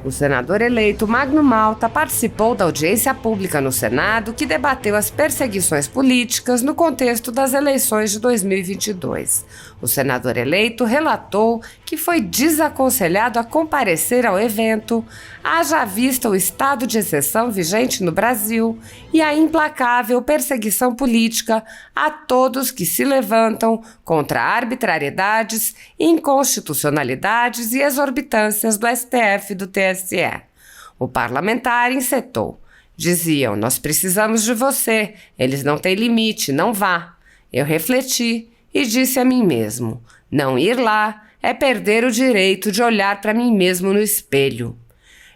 O senador eleito Magno Malta participou da audiência pública no Senado que debateu as perseguições políticas no contexto das eleições de 2022. O senador eleito relatou que foi desaconselhado a comparecer ao evento, haja vista o estado de exceção vigente no Brasil e a implacável perseguição política a todos que se levantam contra arbitrariedades, inconstitucionalidades e exorbitâncias do STF e do TSE. O parlamentar encetou. Diziam, nós precisamos de você, eles não têm limite, não vá. Eu refleti e disse a mim mesmo, não ir lá é perder o direito de olhar para mim mesmo no espelho.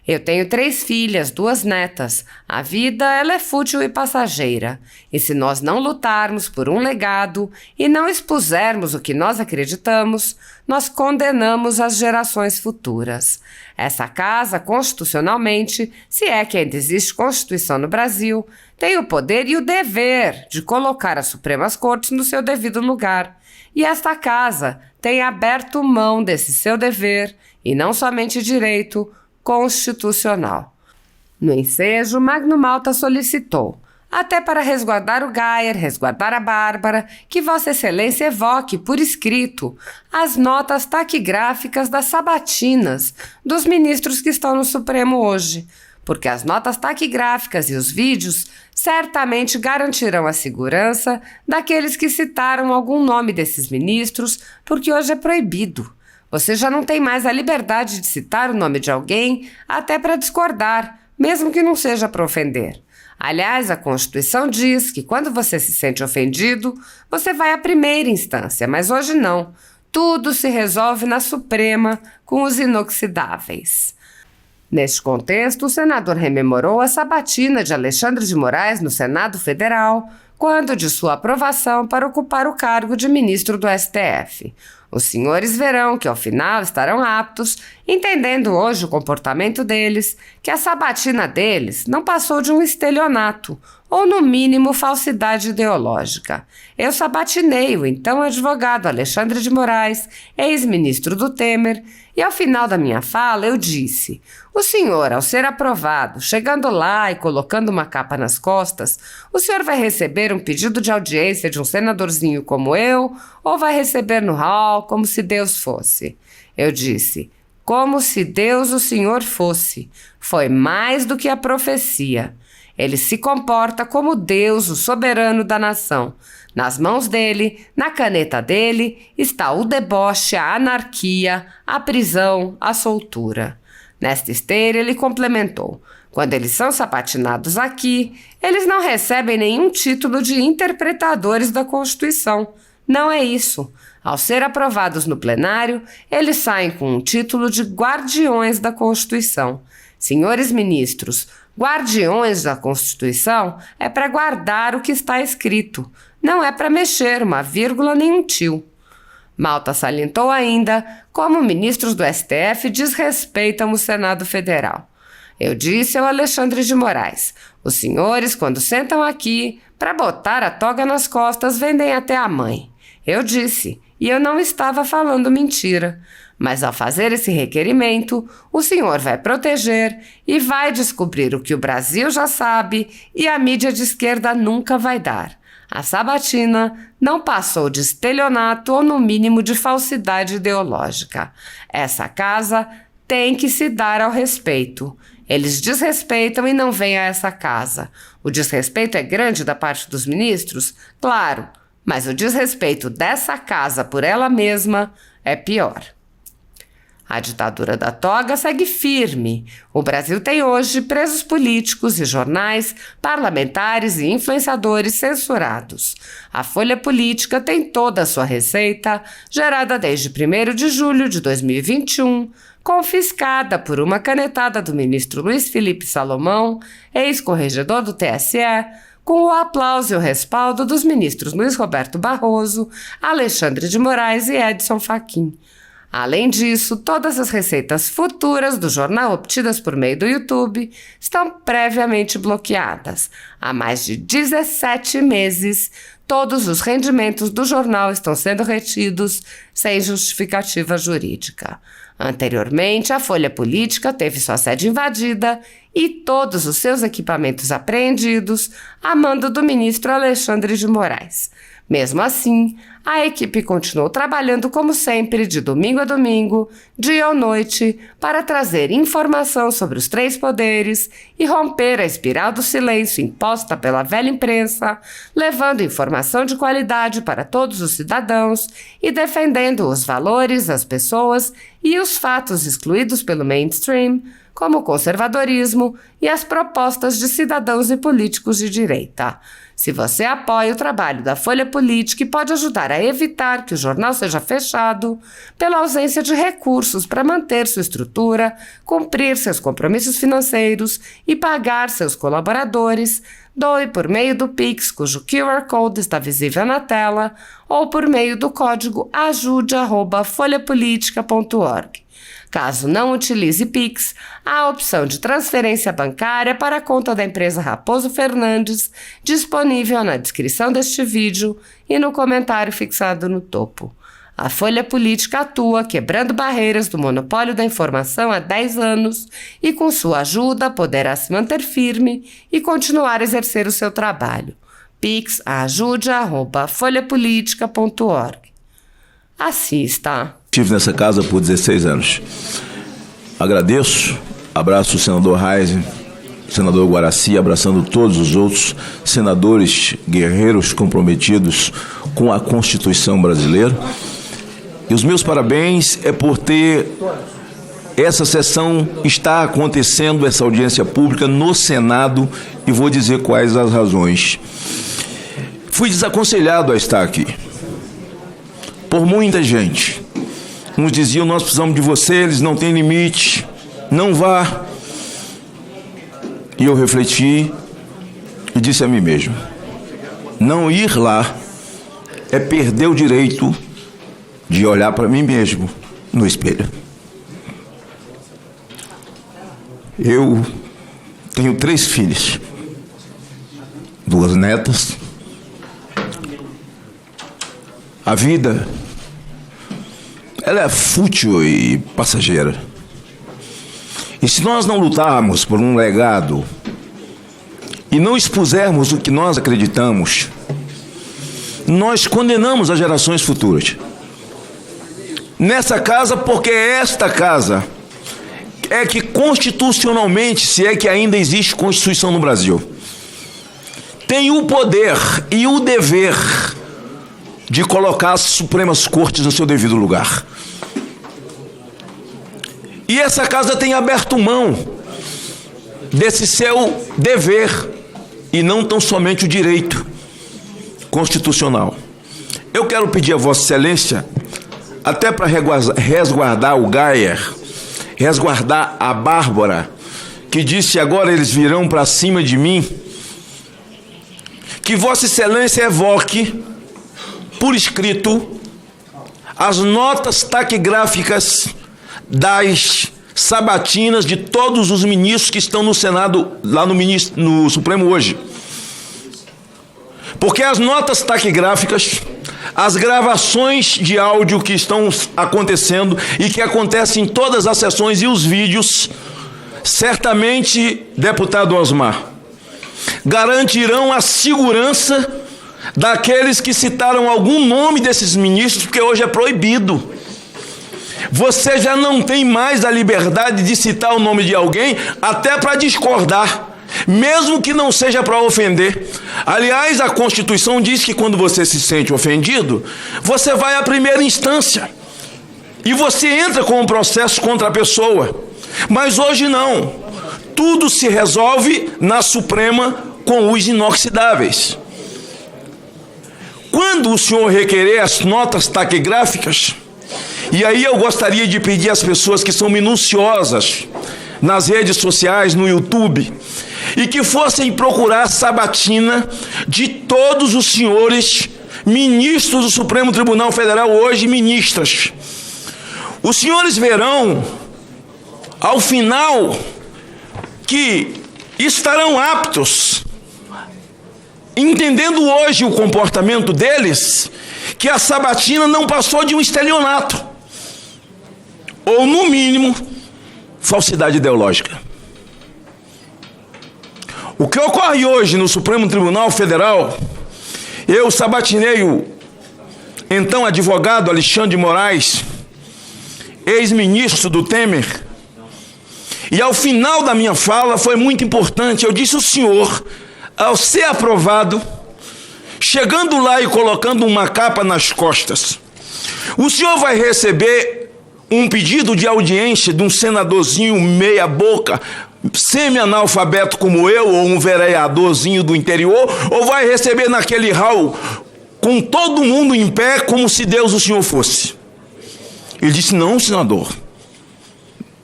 Eu tenho 3 filhas, 2 netas. A vida, ela é fútil e passageira. E se nós não lutarmos por um legado e não expusermos o que nós acreditamos, nós condenamos as gerações futuras. Essa casa, constitucionalmente, se é que ainda existe Constituição no Brasil, tem o poder e o dever de colocar as Supremas Cortes no seu devido lugar. E esta casa tem aberto mão desse seu dever, e não somente direito, constitucional. No ensejo, Magno Malta solicitou, até para resguardar o Gayer, resguardar a Bárbara, que Vossa Excelência evoque por escrito as notas taquigráficas das sabatinas dos ministros que estão no Supremo hoje, porque as notas taquigráficas e os vídeos certamente garantirão a segurança daqueles que citaram algum nome desses ministros, porque hoje é proibido. Você já não tem mais a liberdade de citar o nome de alguém até para discordar, mesmo que não seja para ofender. Aliás, a Constituição diz que quando você se sente ofendido, você vai à primeira instância, mas hoje não. Tudo se resolve na Suprema com os inoxidáveis. Neste contexto, o senador rememorou a sabatina de Alexandre de Moraes no Senado Federal, quando de sua aprovação para ocupar o cargo de ministro do STF. Os senhores verão que ao final estarão aptos, entendendo hoje o comportamento deles, que a sabatina deles não passou de um estelionato, ou no mínimo falsidade ideológica. Eu sabatinei o então advogado Alexandre de Moraes, ex-ministro do Temer, e ao final da minha fala eu disse, o senhor, ao ser aprovado, chegando lá e colocando uma capa nas costas, o senhor vai receber um pedido de audiência de um senadorzinho como eu, ou vai receber no hall como se Deus fosse? Eu disse, como se Deus o senhor fosse. Foi mais do que a profecia. Ele se comporta como Deus, o soberano da nação. Nas mãos dele, na caneta dele, está o deboche, a anarquia, a prisão, a soltura. Nesta esteira, ele complementou. Quando eles são sapatinados aqui, eles não recebem nenhum título de interpretadores da Constituição. Não é isso. Ao ser aprovados no plenário, eles saem com um título de guardiões da Constituição. Senhores ministros, guardiões da Constituição é para guardar o que está escrito. Não é para mexer uma vírgula nem um tio. Malta salientou ainda como ministros do STF desrespeitam o Senado Federal. Eu disse ao Alexandre de Moraes, os senhores, quando sentam aqui, para botar a toga nas costas, vendem até a mãe. Eu disse, e eu não estava falando mentira. Mas ao fazer esse requerimento, o senhor vai proteger e vai descobrir o que o Brasil já sabe e a mídia de esquerda nunca vai dar. A sabatina não passou de estelionato ou no mínimo de falsidade ideológica. Essa casa tem que se dar ao respeito. Eles desrespeitam e não vêm a essa casa. O desrespeito é grande da parte dos ministros? Claro, mas o desrespeito dessa casa por ela mesma é pior. A ditadura da toga segue firme. O Brasil tem hoje presos políticos e jornais, parlamentares e influenciadores censurados. A Folha Política tem toda a sua receita, gerada desde 1º de julho de 2021, confiscada por uma canetada do ministro Luiz Felipe Salomão, ex-corregedor do TSE, com o aplauso e o respaldo dos ministros Luiz Roberto Barroso, Alexandre de Moraes e Edson Fachin. Além disso, todas as receitas futuras do jornal obtidas por meio do YouTube estão previamente bloqueadas. Há mais de 17 meses, todos os rendimentos do jornal estão sendo retidos sem justificativa jurídica. Anteriormente, a Folha Política teve sua sede invadida e todos os seus equipamentos apreendidos a mando do ministro Alexandre de Moraes. Mesmo assim, a equipe continuou trabalhando como sempre, de domingo a domingo, dia ou noite, para trazer informação sobre os três poderes e romper a espiral do silêncio imposta pela velha imprensa, levando informação de qualidade para todos os cidadãos e defendendo os valores, as pessoas e os fatos excluídos pelo mainstream, como o conservadorismo e as propostas de cidadãos e políticos de direita. Se você apoia o trabalho da Folha Política e pode ajudar a evitar que o jornal seja fechado, pela ausência de recursos para manter sua estrutura, cumprir seus compromissos financeiros e pagar seus colaboradores, doe por meio do Pix, cujo QR Code está visível na tela, ou por meio do código ajude@folhapolitica.org. Caso não utilize Pix, há a opção de transferência bancária para a conta da empresa Raposo Fernandes, disponível na descrição deste vídeo e no comentário fixado no topo. A Folha Política atua quebrando barreiras do monopólio da informação há 10 anos e, com sua ajuda, poderá se manter firme e continuar a exercer o seu trabalho. Pix ajude@folhapolitica.org. Assista. Estive nessa casa por 16 anos. Agradeço, abraço o senador Reisen, senador Guaraci, abraçando todos os outros senadores guerreiros comprometidos com a Constituição brasileira. E os meus parabéns é por ter essa sessão, está acontecendo, essa audiência pública no Senado, e vou dizer quais as razões. Fui desaconselhado a estar aqui por muita gente. Uns diziam, nós precisamos de você, eles não têm limite, não vá. E eu refleti e disse a mim mesmo, não ir lá é perder o direito de olhar para mim mesmo no espelho. Eu tenho 3 filhas, 2 netas. A vida, ela é fútil e passageira. E se nós não lutarmos por um legado e não expusermos o que nós acreditamos, nós condenamos as gerações futuras. Nessa casa, porque esta casa é que constitucionalmente, se é que ainda existe Constituição no Brasil, tem o poder e o dever de colocar as Supremas Cortes no seu devido lugar. E essa casa tem aberto mão desse seu dever e não tão somente o direito constitucional. Eu quero pedir a Vossa Excelência, até para resguardar o Gayer, resguardar a Bárbara, que disse agora eles virão para cima de mim, que Vossa Excelência evoque por escrito as notas taquigráficas das sabatinas de todos os ministros que estão no Senado, lá no Supremo hoje. Porque as notas taquigráficas, as gravações de áudio que estão acontecendo e que acontecem em todas as sessões e os vídeos, certamente, deputado Osmar, garantirão a segurança daqueles que citaram algum nome desses ministros, porque hoje é proibido. Você já não tem mais a liberdade de citar o nome de alguém, até para discordar, mesmo que não seja para ofender. Aliás, a Constituição diz que quando você se sente ofendido, você vai à primeira instância e você entra com um processo contra a pessoa. Mas hoje não. Tudo se resolve na Suprema com os inoxidáveis. Quando o senhor requerer as notas taquigráficas, e aí eu gostaria de pedir às pessoas que são minuciosas nas redes sociais, no YouTube, e que fossem procurar a sabatina de todos os senhores ministros do Supremo Tribunal Federal, hoje ministras. Os senhores verão, ao final, que estarão aptos, entendendo hoje o comportamento deles, que a sabatina não passou de um estelionato, ou no mínimo, falsidade ideológica. O que ocorre hoje no Supremo Tribunal Federal, eu sabatinei o então advogado Alexandre de Moraes, ex-ministro do Temer, e ao final da minha fala foi muito importante. Eu disse: o senhor, ao ser aprovado, chegando lá e colocando uma capa nas costas, o senhor vai receber um pedido de audiência de um senadorzinho meia boca, semi-analfabeto como eu, ou um vereadorzinho do interior, ou vai receber naquele hall com todo mundo em pé, como se Deus o senhor fosse? Ele disse: não, senador,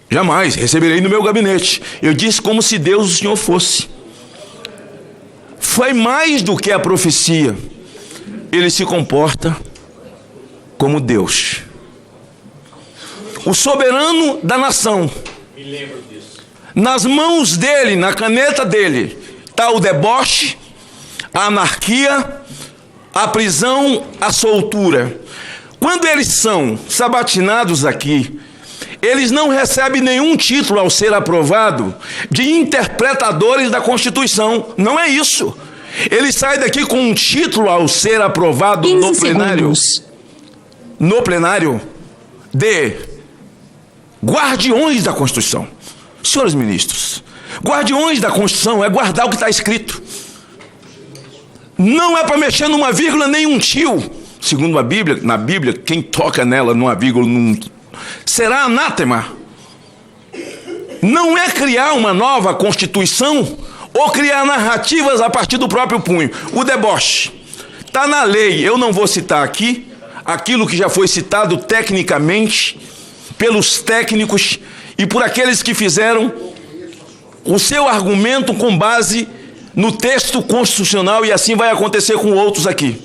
jamais, receberei no meu gabinete. Eu disse: como se Deus o senhor fosse. Foi mais do que a profecia. Ele se comporta como Deus, o soberano da nação. Me lembro disso. Nas mãos dele, na caneta dele, está o deboche, a anarquia, a prisão, a soltura. Quando eles são sabatinados aqui, eles não recebem nenhum título ao ser aprovado de interpretadores da Constituição. Não é isso. Eles saem daqui com um título ao ser aprovado no plenário. No plenário de guardiões da Constituição. Senhores ministros, guardiões da Constituição é guardar o que está escrito. Não é para mexer numa vírgula nem um tio. Segundo a Bíblia, na Bíblia, quem toca nela numa vírgula será anátema. Não é criar uma nova Constituição ou criar narrativas a partir do próprio punho. O deboche está na lei. Eu não vou citar aqui aquilo que já foi citado tecnicamente pelos técnicos e por aqueles que fizeram o seu argumento com base no texto constitucional, e assim vai acontecer com outros aqui.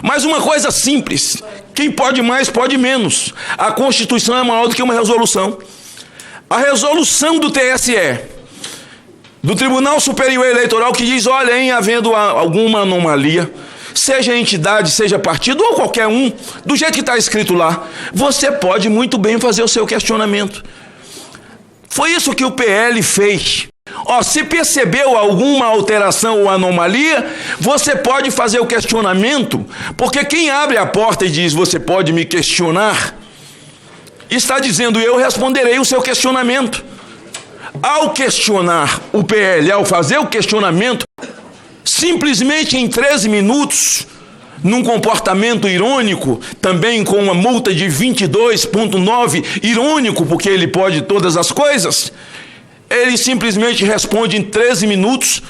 Mas uma coisa simples: quem pode mais, pode menos. A Constituição é maior do que uma resolução. A resolução do TSE, do Tribunal Superior Eleitoral, que diz: olha, em havendo alguma anomalia, seja entidade, seja partido ou qualquer um, do jeito que está escrito lá, você pode muito bem fazer o seu questionamento. Foi isso que o PL fez. Se percebeu alguma alteração ou anomalia, você pode fazer o questionamento, porque quem abre a porta e diz: você pode me questionar, está dizendo: eu responderei o seu questionamento. Ao questionar o PL, ao fazer o questionamento, simplesmente em 13 minutos, num comportamento irônico, também com uma multa de 22,9, irônico porque ele pode todas as coisas, ele simplesmente responde em 13 minutos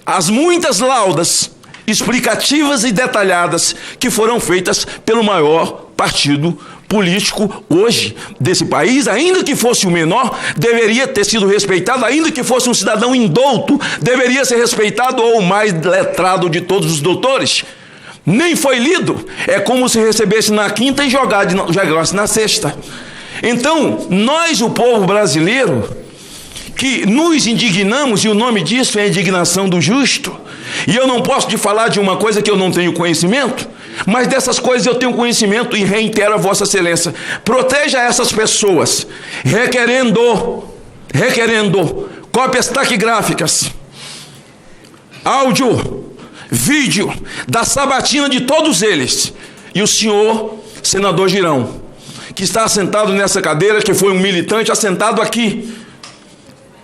as muitas laudas explicativas e detalhadas que foram feitas pelo maior partido político hoje desse país. Ainda que fosse o menor, deveria ter sido respeitado. Ainda que fosse um cidadão indouto, deveria ser respeitado, ou o mais letrado de todos os doutores. Nem foi lido. É como se recebesse na quinta e jogasse na sexta. Então, nós, o povo brasileiro, que nos indignamos, e o nome disso é a indignação do justo, e eu não posso te falar de uma coisa que eu não tenho conhecimento, mas dessas coisas eu tenho conhecimento, e reitero a Vossa Excelência: proteja essas pessoas, requerendo cópias taquigráficas, áudio, vídeo da sabatina de todos eles. E o senhor senador Girão, que está assentado nessa cadeira, que foi um militante assentado aqui,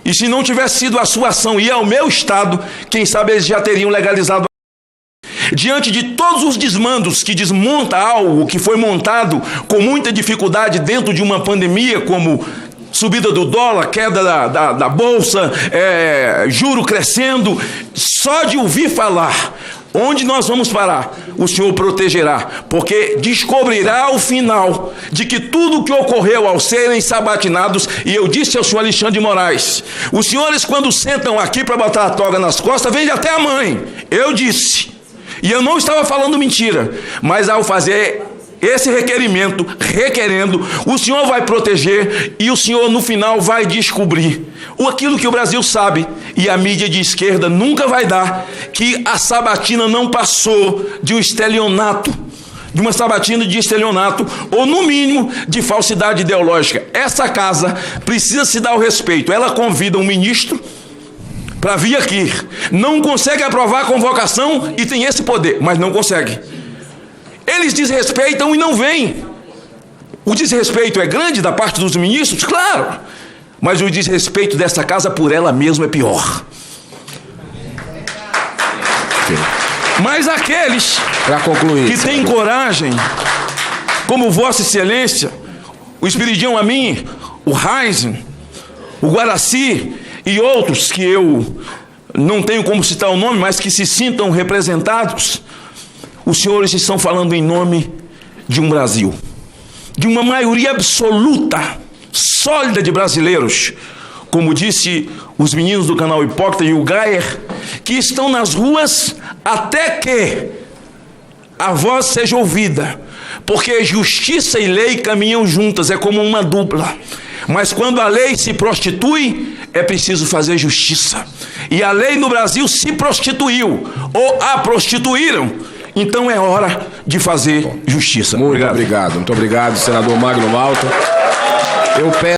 e se não tivesse sido a sua ação e ao meu estado, quem sabe eles já teriam legalizado. Diante de todos os desmandos que desmonta algo que foi montado com muita dificuldade dentro de uma pandemia, como subida do dólar, queda da bolsa, juro crescendo, só de ouvir falar, onde nós vamos parar? O senhor protegerá, porque descobrirá ao final de que tudo o que ocorreu ao serem sabatinados, e eu disse ao senhor Alexandre de Moraes: os senhores, quando sentam aqui para botar a toga nas costas, vende até a mãe. Eu disse, e eu não estava falando mentira, mas ao fazer esse requerimento, requerendo, o senhor vai proteger e o senhor no final vai descobrir aquilo que o Brasil sabe e a mídia de esquerda nunca vai dar, que a sabatina não passou de um estelionato, de uma sabatina de estelionato, ou no mínimo de falsidade ideológica. Essa casa precisa se dar o respeito. Ela convida um ministro para vir aqui, não consegue aprovar a convocação e tem esse poder, mas não consegue. Eles desrespeitam e não vêm. O desrespeito é grande da parte dos ministros? Claro, mas o desrespeito dessa casa por ela mesma é pior. Mas aqueles para concluir, que têm coragem, como Vossa Excelência, o Espiridião Amin, o Heisen, o Guaraci e outros que eu não tenho como citar o nome, mas que se sintam representados, os senhores estão falando em nome de um Brasil, de uma maioria absoluta, sólida de brasileiros, como disse os meninos do canal Hipócrita e o Gayer, que estão nas ruas até que a voz seja ouvida, porque justiça e lei caminham juntas, é como uma dupla. Mas quando a lei se prostitui, é preciso fazer justiça. E a lei no Brasil se prostituiu, ou a prostituíram. Então é hora de fazer justiça. Muito obrigado, senador Magno Malta. Eu peço